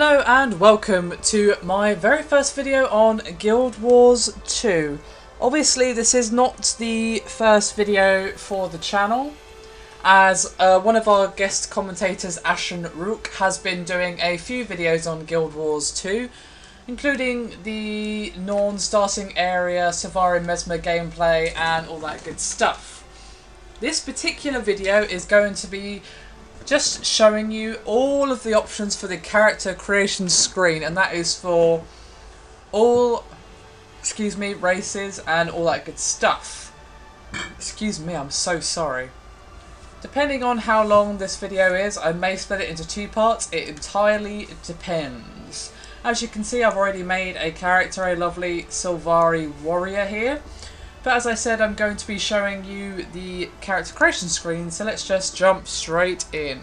Hello and welcome to my very first video on Guild Wars 2. Obviously this is not the first video for the channel, as one of our guest commentators, Ashen Rook, has been doing a few videos on Guild Wars 2, including the Norn starting area, Sylvari mesmer gameplay and all that good stuff. This particular video is going to be just showing you all of the options for the character creation screen, and that is for all, races and all that good stuff. Excuse me, I'm so sorry. Depending on how long this video is, I may split it into two parts. It entirely depends. As you can see, I've already made a character, a lovely Sylvari warrior here. But as I said, I'm going to be showing you the character creation screen, so let's just jump straight in.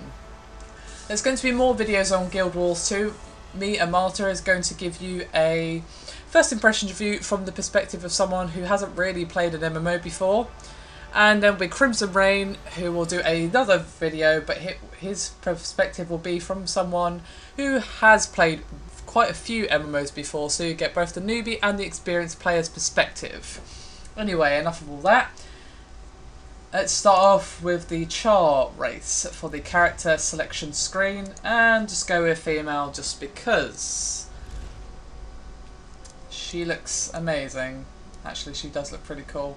There's going to be more videos on Guild Wars 2. Me, Amata, is going to give you a first impression review from the perspective of someone who hasn't really played an MMO before. And then with Crimson Rain, who will do another video, but his perspective will be from someone who has played quite a few MMOs before, so you get both the newbie and the experienced player's perspective. Anyway, enough of all that. Let's start off with the Char race for the character selection screen, and just go with female just because she looks amazing. Actually, she does look pretty cool.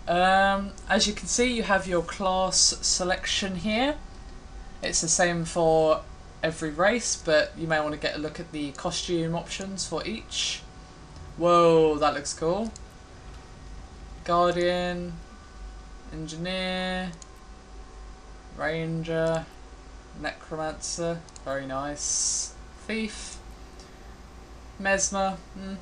As you can see, you have your class selection here. It's the same for every race, but you may want to get a look at the costume options for each. Whoa, that looks cool. Guardian, Engineer, Ranger, Necromancer, very nice, Thief, Mesmer. For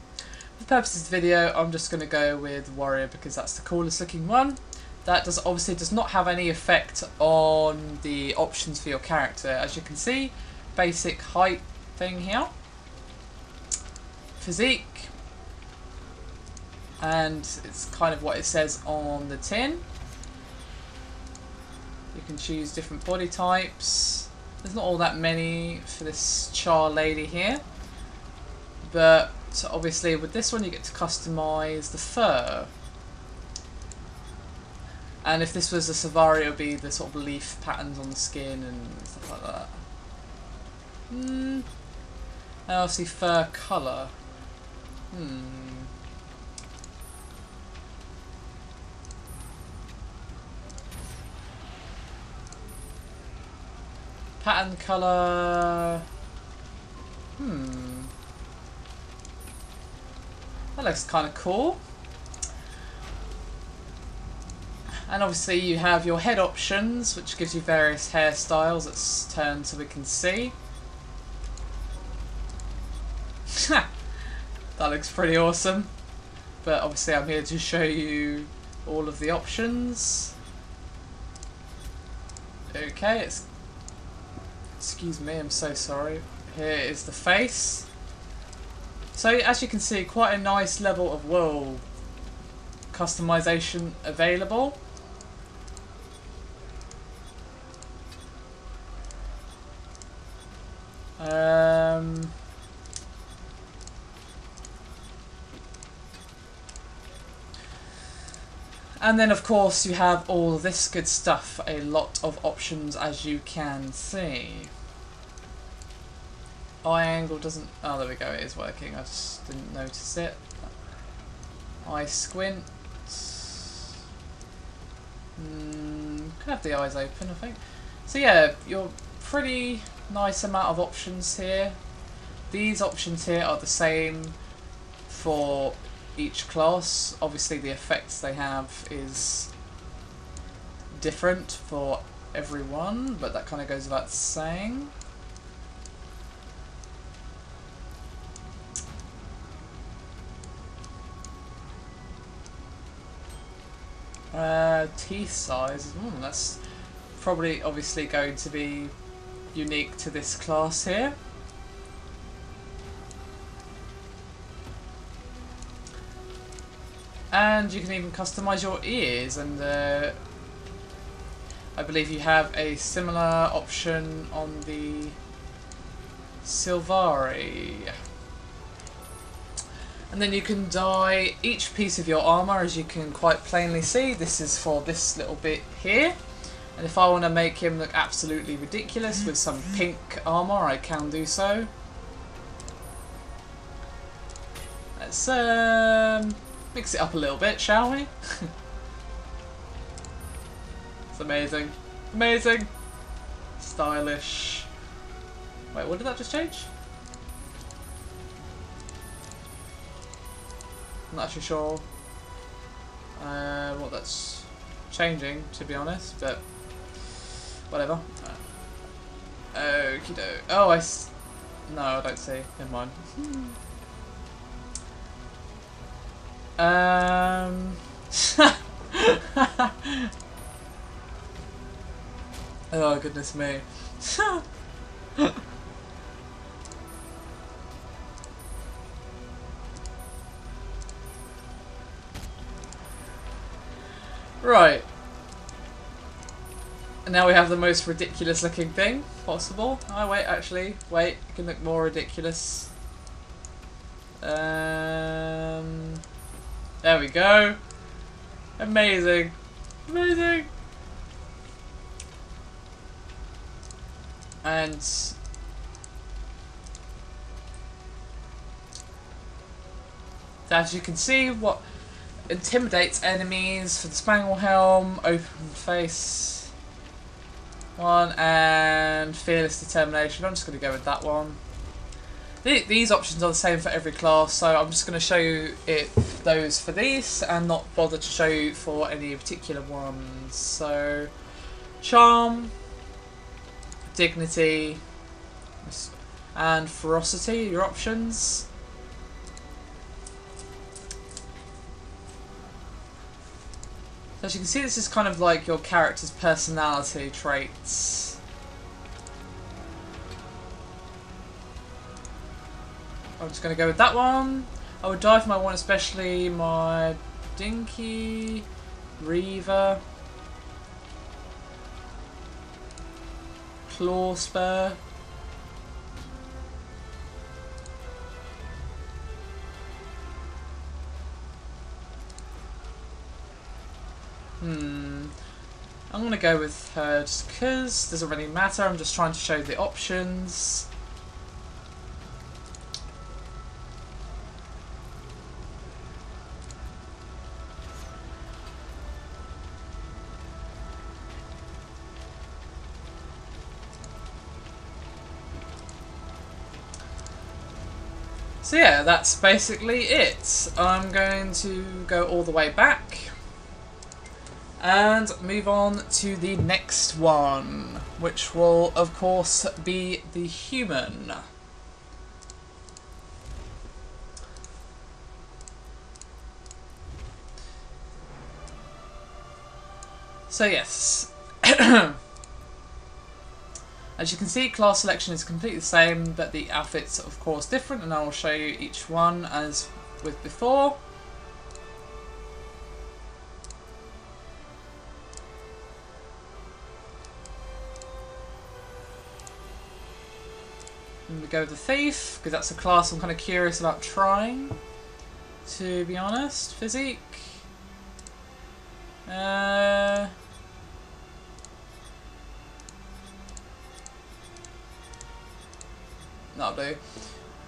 the purposes of the video, I'm just going to go with Warrior because that's the coolest looking one. That obviously does not have any effect on the options for your character. As you can see, basic height thing here, physique, and it's kind of what it says on the tin. You can choose different body types. There's not all that many for this Char lady here, but obviously with this one you get to customise the fur. And if this was a Sylvari, it would be the sort of leaf patterns on the skin and stuff like that. And obviously fur colour. Pattern colour. That looks kind of cool. And obviously you have your head options, which gives you various hairstyles. Let's turn so we can see. That looks pretty awesome. But obviously I'm here to show you all of the options. Okay, excuse me, I'm so sorry. Here is the face. So as you can see, quite a nice level of customization available. And then of course you have all this good stuff, a lot of options as you can see. Eye angle doesn't, oh there we go, it is working, I just didn't notice it. Eye squint. Can have the eyes open, I think. So yeah, you're pretty nice amount of options here. These options here are the same for each class. Obviously the effects they have is different for everyone, but that kind of goes without saying. Teeth size, that's probably obviously going to be unique to this class here. And you can even customise your ears, and I believe you have a similar option on the Sylvari. And then you can dye each piece of your armour, as you can quite plainly see. This is for this little bit here. And if I want to make him look absolutely ridiculous with some pink armour, I can do so. Let's mix it up a little bit, shall we? It's amazing. Amazing! Stylish. Wait, what did that just change? I'm not actually sure what that's changing, to be honest, but whatever. Okie doke. Oh, no, I don't see. Never mind. Oh, goodness me. Right. And now we have the most ridiculous looking thing possible. Oh wait, actually, wait, it can look more ridiculous. There we go. Amazing. Amazing. And as you can see, what intimidates enemies for the Spangle Helm, open face one, and fearless determination. I'm just going to go with that one. These options are the same for every class, so I'm just going to show you those for these and not bother to show you for any particular ones. So, charm, dignity, and ferocity, your options. So as you can see, this is kind of like your character's personality traits. I'm just going to go with that one. I would die for my one, especially my Dinky, Reaver, Claw Spur. I'm going to go with her just because. Doesn't really matter, I'm just trying to show the options. So yeah, that's basically it. I'm going to go all the way back and move on to the next one, which will of course be the human. So yes, as you can see, class selection is completely the same, but the outfits are of course different, and I will show you each one as with before. And we go with the thief, because that's a class I'm kind of curious about trying, to be honest. Physique. That'll do.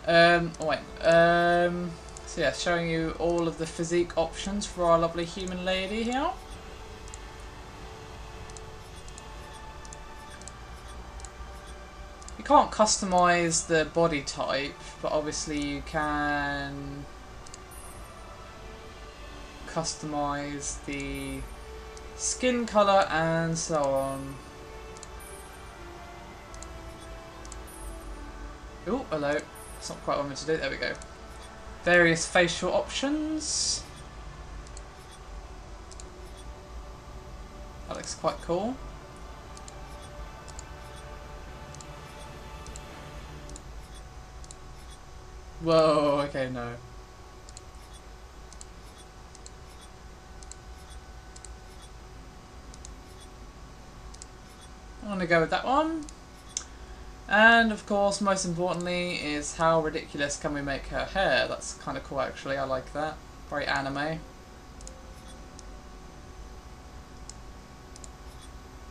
Oh wait. So yeah, showing you all of the physique options for our lovely human lady here. You can't customise the body type, but obviously you can customise the skin colour and so on. Oh, hello. That's not quite what I meant to do. There we go. Various facial options. That looks quite cool. Whoa, okay, no. I'm gonna go with that one. And of course, most importantly, is how ridiculous can we make her hair. That's kind of cool actually, I like that. Very anime.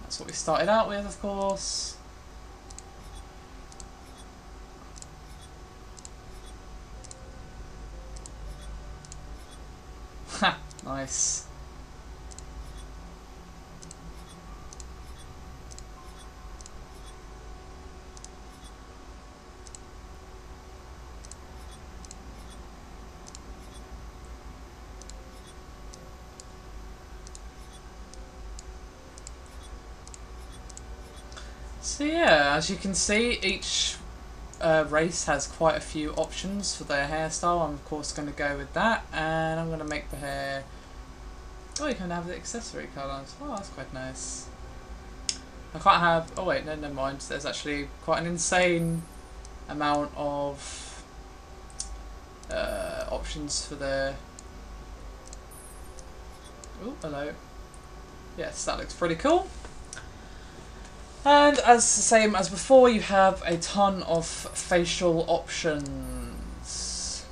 That's what we started out with, of course. Ha! Nice. So yeah, as you can see, each race has quite a few options for their hairstyle. I'm of course going to go with that, and I'm going to make the hair... Oh, you can have the accessory colours. Oh, that's quite nice. I can't have... Oh wait, no, never mind. There's actually quite an insane amount of options for the... Oh, hello. Yes, that looks pretty cool. And as the same as before, you have a ton of facial options.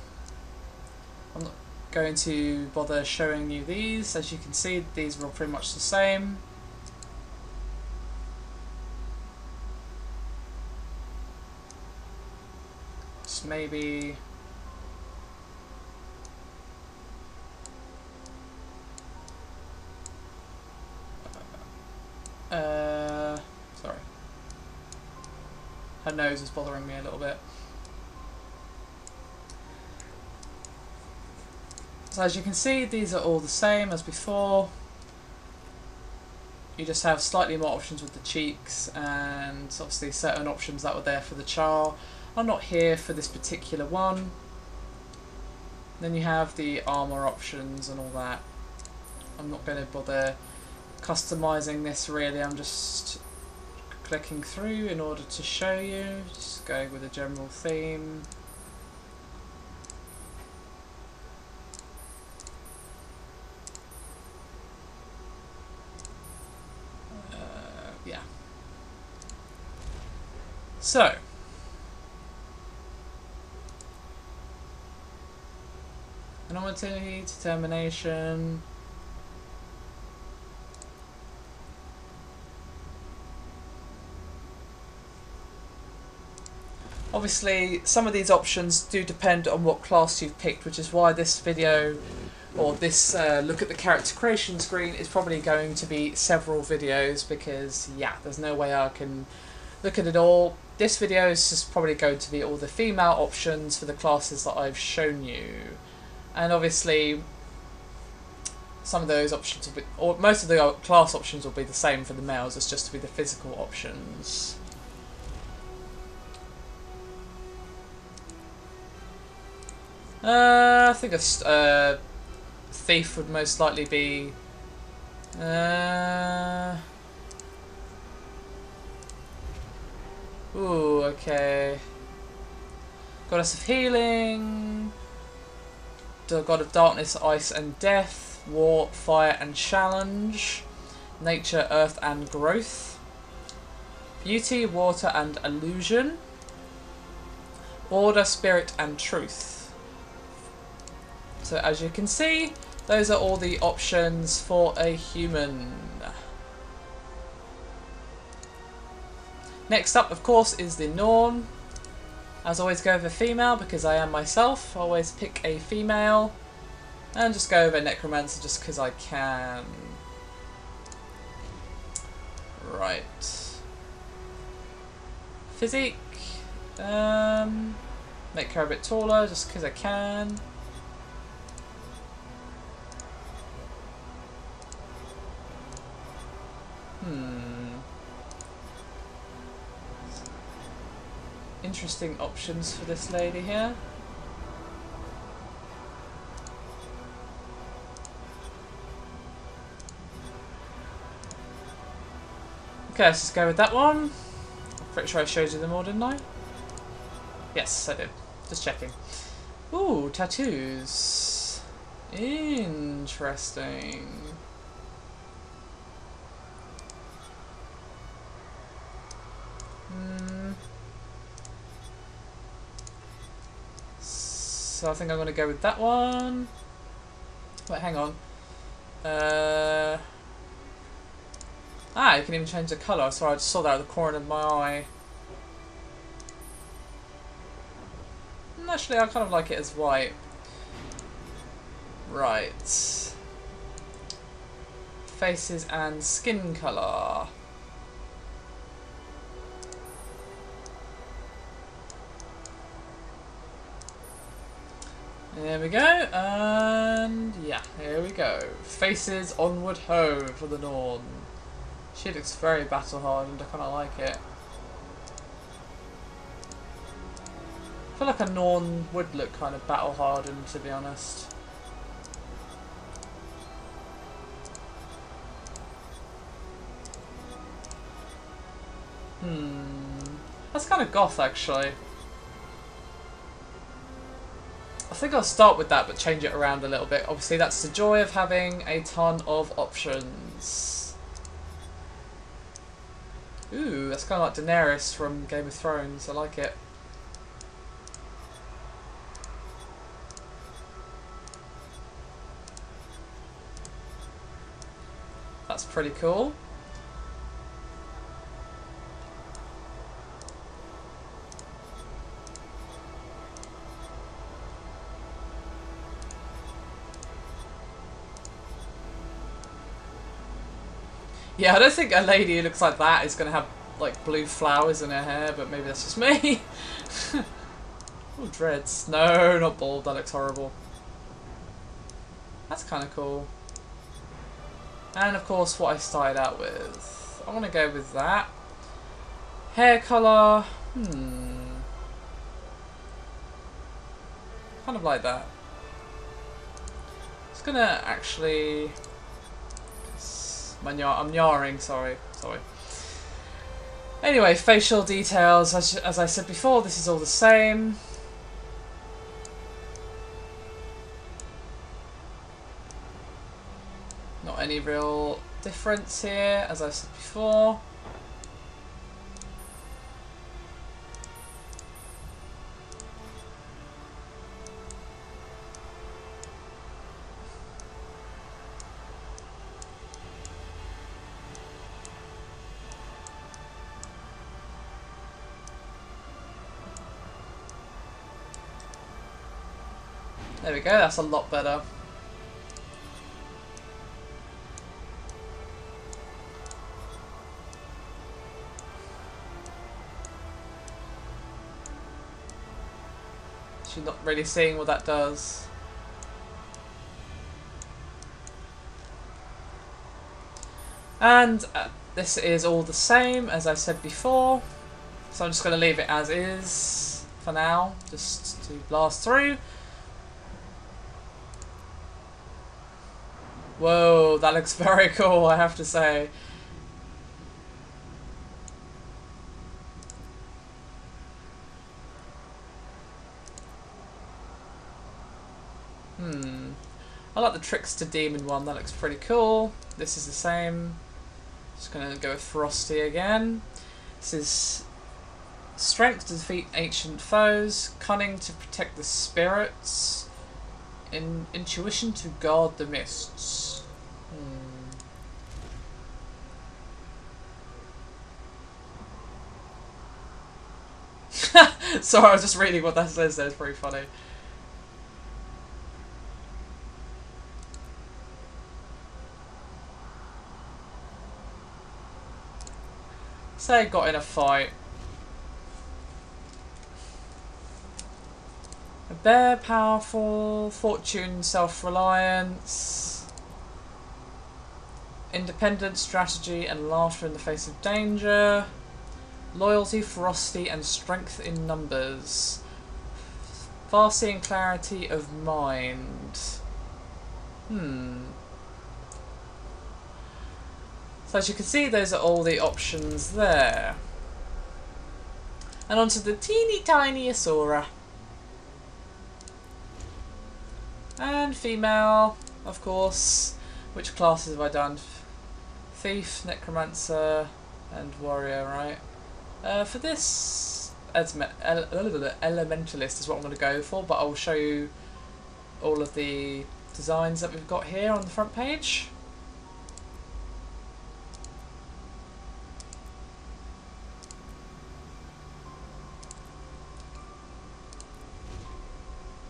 I'm not going to bother showing you these. As you can see, these are all pretty much the same. Just maybe... sorry. Her nose is bothering me a little bit. So as you can see, these are all the same as before. You just have slightly more options with the cheeks, and obviously certain options that were there for the Char are not here for this particular one. Then you have the armour options and all that. I'm not going to bother customizing this really, I'm just clicking through in order to show you, just going with a general theme. Yeah. So, anomaly, determination. Obviously, some of these options do depend on what class you've picked, which is why this video, or this look at the character creation screen, is probably going to be several videos, because, yeah, there's no way I can look at it all. This video is just probably going to be all the female options for the classes that I've shown you. And obviously, some of those options will be, or most of the class options will be the same for the males, it's just to be the physical options. I think a thief would most likely be... Ooh, okay. Goddess of Healing, the God of Darkness, Ice and Death, War, Fire and Challenge, Nature, Earth and Growth, Beauty, Water and Illusion, Order, Spirit and Truth. So as you can see, those are all the options for a human. Next up, of course, is the Norn. As always, go with a female because I am myself. Always pick a female. And just go with a necromancer just because I can. Right. Physique. Make her a bit taller just because I can. Interesting options for this lady here. Okay, let's just go with that one. I'm pretty sure I showed you them all, didn't I? Yes, I did. Just checking. Ooh, tattoos. Interesting. so I think I'm going to go with that one. Wait, hang on. You can even change the colour. Sorry, I just saw that out of the corner of my eye. Actually, I kind of like it as white. Right. Faces and skin colour. There we go, and yeah, here we go. Faces onward ho for the Norn. She looks very battle hardened, I kinda like it. I feel like a Norn would look kind of battle hardened, to be honest. That's kind of goth, actually. I think I'll start with that, but change it around a little bit. Obviously, that's the joy of having a ton of options. Ooh, that's kind of like Daenerys from Game of Thrones. I like it. That's pretty cool. Yeah, I don't think a lady who looks like that is going to have like blue flowers in her hair, but maybe that's just me. Oh, dreads. No, not bald. That looks horrible. That's kind of cool. And of course, what I started out with. I want to go with that. Hair colour. Kind of like that. It's going to actually... I'm yarring, sorry. Anyway, facial details, as I said before, this is all the same. Not any real difference here, as I said before. There we go, that's a lot better. She's not really seeing what that does. And this is all the same as I said before. So I'm just going to leave it as is for now, just to blast through. Whoa, that looks very cool, I have to say. I like the Trickster Demon one, that looks pretty cool. This is the same. Just gonna go with Frosty again. This is Strength to defeat ancient foes, Cunning to protect the spirits, Intuition to guard the mists. Sorry, I was just reading what that says there, it's pretty funny. Say got in a fight. A bear, powerful, fortune, self-reliance, independent, strategy and laughter in the face of danger, loyalty, frosty and strength in numbers, far-seeing clarity of mind. So as you can see, those are all the options there. And onto the teeny tiny Asura. And female, of course. Which classes have I done? Thief, Necromancer, and Warrior, right? For this, elementalist is what I'm going to go for, but I'll show you all of the designs that we've got here on the front page.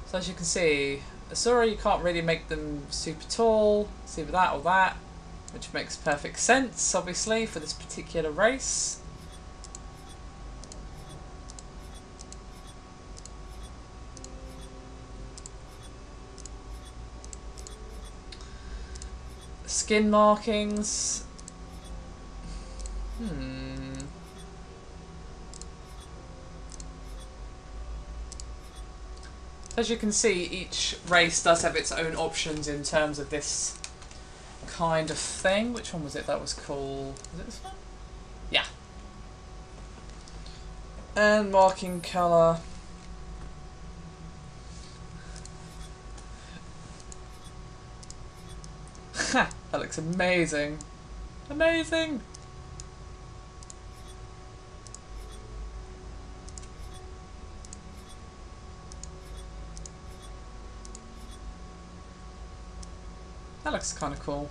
So as you can see, Asura, you can't really make them super tall. It's either that or that, which makes perfect sense, obviously, for this particular race. Skin markings. As you can see, each race does have its own options in terms of this kind of thing. Which one was it that was called? Was it this one? Yeah. And marking colour. Ha! That looks amazing. Amazing! That looks kind of cool.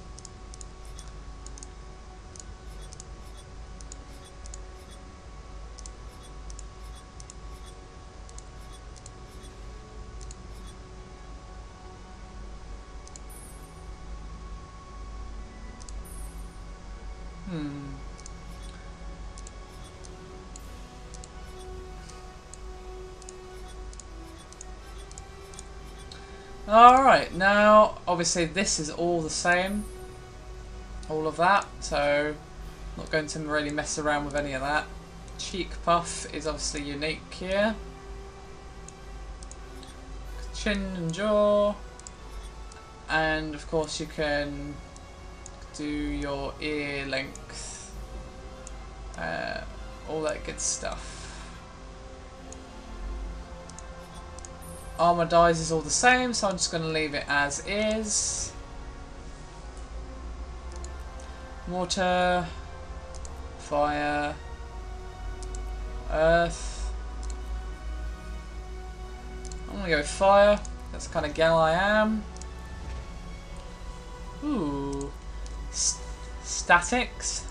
Alright, now obviously this is all the same, all of that, so not going to really mess around with any of that. Cheek puff is obviously unique here. Chin and jaw, and of course you can do your ear length, all that good stuff. Armour dies is all the same, so I'm just going to leave it as is. Water, fire, earth. I'm going to go with fire. That's the kind of gal I am. Ooh. Statics.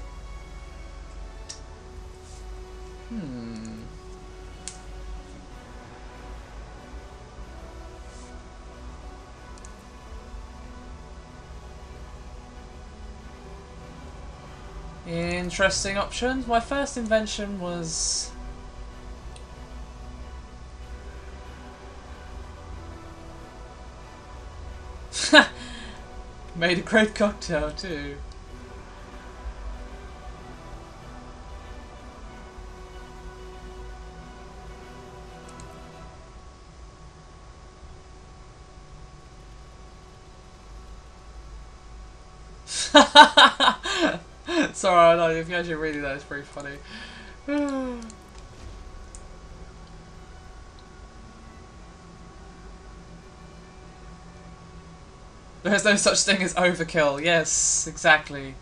Interesting options. My first invention was made a great cocktail too. Sorry, I know, if you actually read that, it's pretty funny. There's no such thing as overkill. Yes, exactly.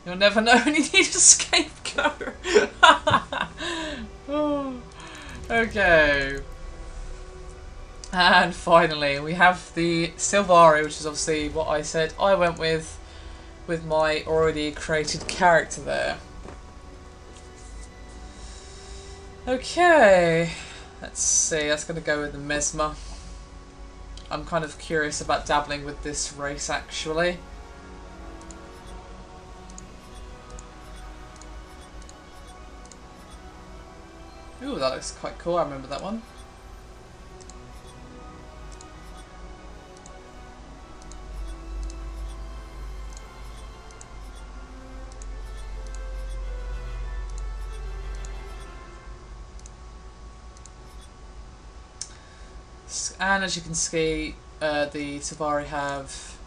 You'll never know when you need a scapegoat. Oh. Okay. And finally, we have the Sylvari, which is obviously what I said I went with my already created character there. Okay, let's see, that's going to go with the mesmer. I'm kind of curious about dabbling with this race actually. Ooh, that looks quite cool, I remember that one. And as you can see, the Sylvari have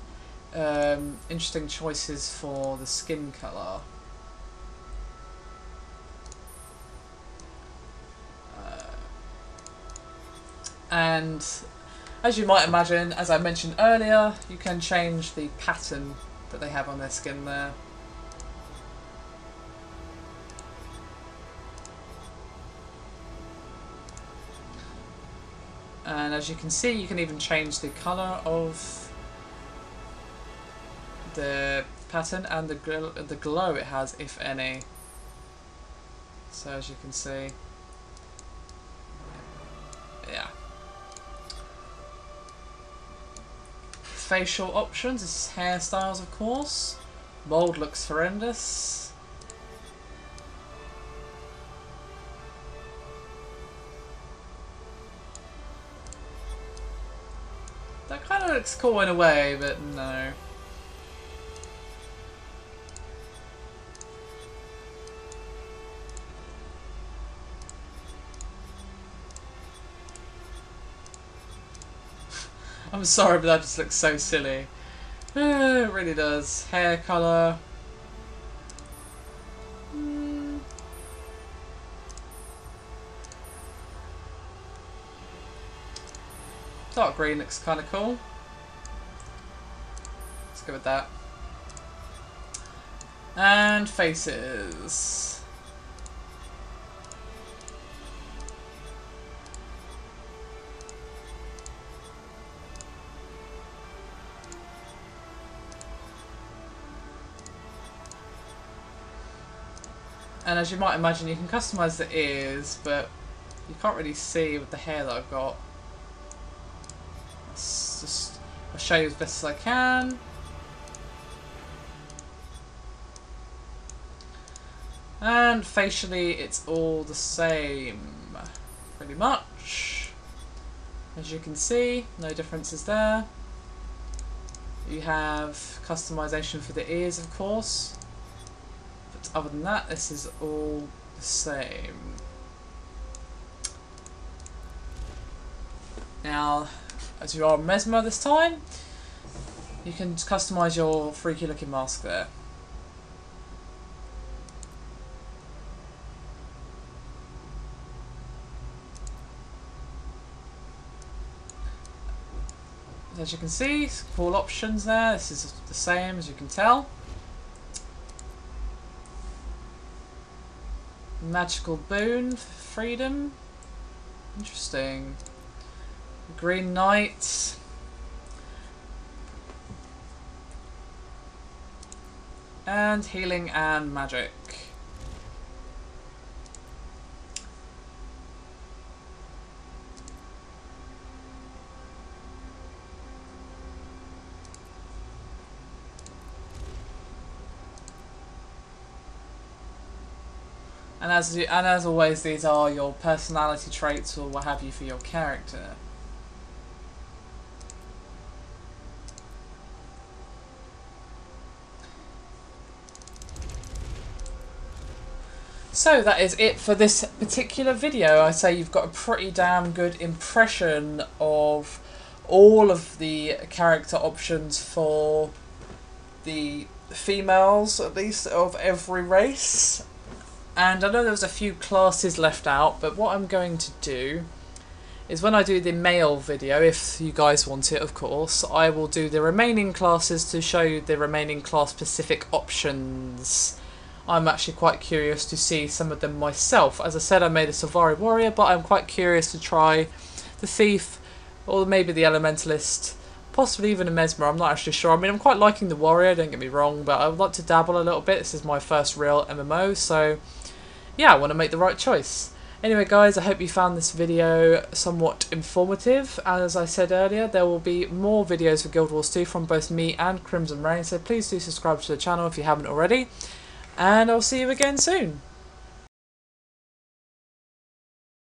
interesting choices for the skin colour. And As you might imagine, as I mentioned earlier, you can change the pattern that they have on their skin there. And as you can see, you can even change the colour of the pattern and the glow it has, if any. So as you can see, yeah. Facial options, this is hairstyles of course. Mold looks horrendous. That kind of looks cool in a way, but no. I'm sorry, but that just looks so silly. It really does. Hair colour. Dark green looks kind of cool. Let's go with that. And faces. And as you might imagine, you can customise the ears, but you can't really see with the hair that I've got. I'll show you as best as I can. And facially it's all the same, pretty much. As you can see, no differences there. You have customization for the ears, of course. But other than that, this is all the same. Now, as you are mesmer this time, you can customise your freaky looking mask there. As you can see, cool options there. This is the same, as you can tell. Magical boon for freedom. Interesting. Green Knight. And healing and magic. And as always, these are your personality traits or what have you for your character. So that is it for this particular video. I say you've got a pretty damn good impression of all of the character options for the females, at least, of every race. And I know there was a few classes left out, but what I'm going to do is when I do the male video, if you guys want it of course, I will do the remaining classes to show you the remaining class specific options. I'm actually quite curious to see some of them myself. As I said, I made a Sylvari warrior, but I'm quite curious to try the thief, or maybe the elementalist, possibly even a mesmer. I'm not actually sure. I mean, I'm quite liking the warrior, don't get me wrong, but I would like to dabble a little bit. This is my first real MMO, so yeah, I want to make the right choice. Anyway guys, I hope you found this video somewhat informative. As I said earlier, there will be more videos for Guild Wars 2 from both me and Crimson Rain, so please do subscribe to the channel if you haven't already. And I'll see you again soon.